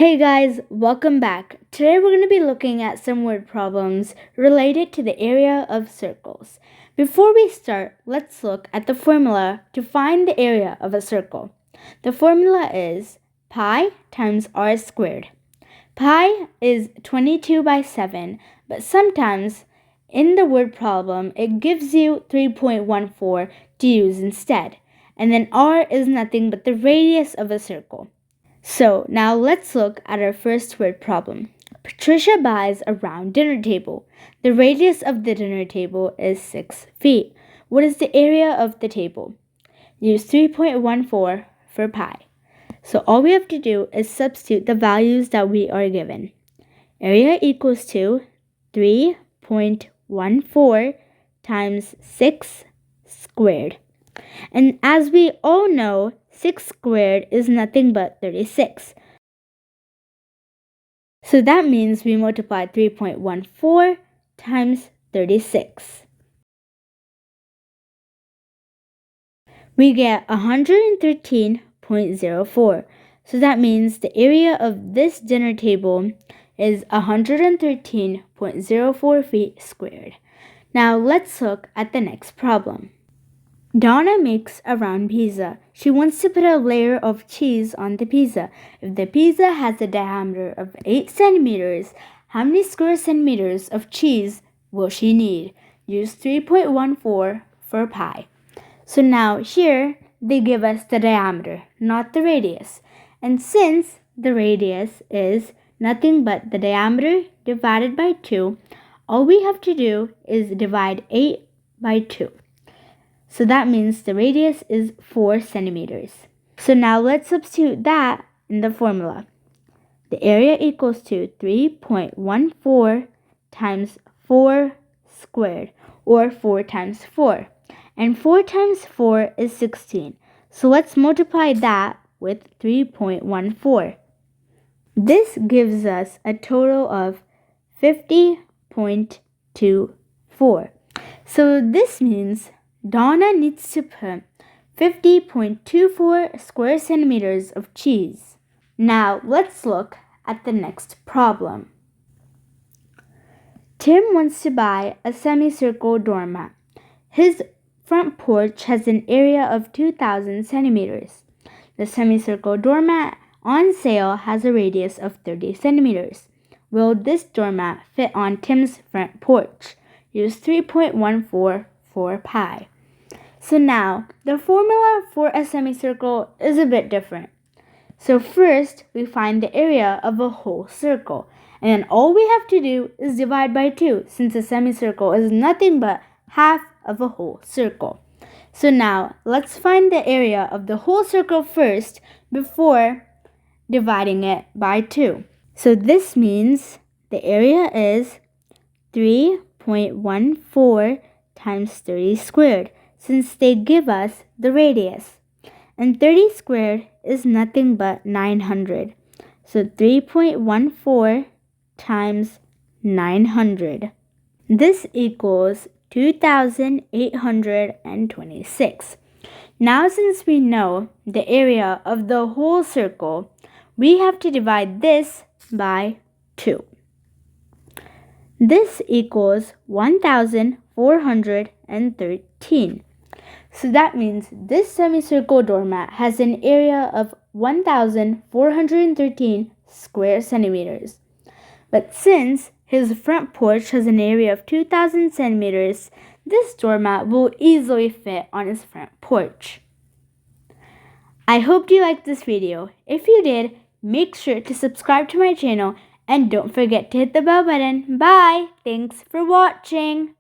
Hey guys, welcome back. Today we're going to be looking at some word problems related to the area of circles. Before we start, let's look at the formula to find the area of a circle. The formula is pi times r squared. Pi is 22 by 7, but sometimes in the word problem it gives you 3.14 to use instead. And then r is nothing but the radius of a circle. So now let's look at our first word problem. Patricia buys a round dinner table. The radius of the dinner table is 6 feet. What is the area of the table? Use 3.14 for pi. So all we have to do is substitute the values that we are given. Area equals to 3.14 times 6 squared. And as we all know, 6 squared is nothing but 36. So that means we multiply 3.14 times 36. We get 113.04. So that means the area of this dinner table is 113.04 feet squared. Now let's look at the next problem. Donna makes a round pizza. She wants to put a layer of cheese on the pizza. If the pizza has a diameter of 8 centimeters, how many square centimeters of cheese will she need? Use 3.14 for pi. So now here they give us the diameter, not the radius. And since the radius is nothing but the diameter divided by 2, all we have to do is divide 8 by 2. So that means the radius is 4 centimeters. So now let's substitute that in the formula. The area equals to 3.14 times 4 squared, or 4 times 4. And 4 times 4 is 16. So let's multiply that with 3.14. This gives us a total of 50.24. So this means Donna needs to put 50.24 square centimeters of cheese. Now let's look at the next problem. Tim wants to buy a semicircle doormat. His front porch has an area of 2,000 centimeters. The semicircle doormat on sale has a radius of 30 centimeters. Will this doormat fit on Tim's front porch? Use 3.14 for pi. So now, the formula for a semicircle is a bit different. So first, we find the area of a whole circle. And then all we have to do is divide by 2, since a semicircle is nothing but half of a whole circle. So now, let's find the area of the whole circle first before dividing it by 2. So this means the area is 3.14 times 30 squared, since they give us the radius. And 30 squared is nothing but 900. So 3.14 times 900. This equals 2,826. Now since we know the area of the whole circle, we have to divide this by 2. This equals 1,413. So that means this semicircle doormat has an area of 1,413 square centimeters. But since his front porch has an area of 2,000 centimeters, this doormat will easily fit on his front porch. I hope you liked this video. If you did, make sure to subscribe to my channel and don't forget to hit the bell button. Bye! Thanks for watching!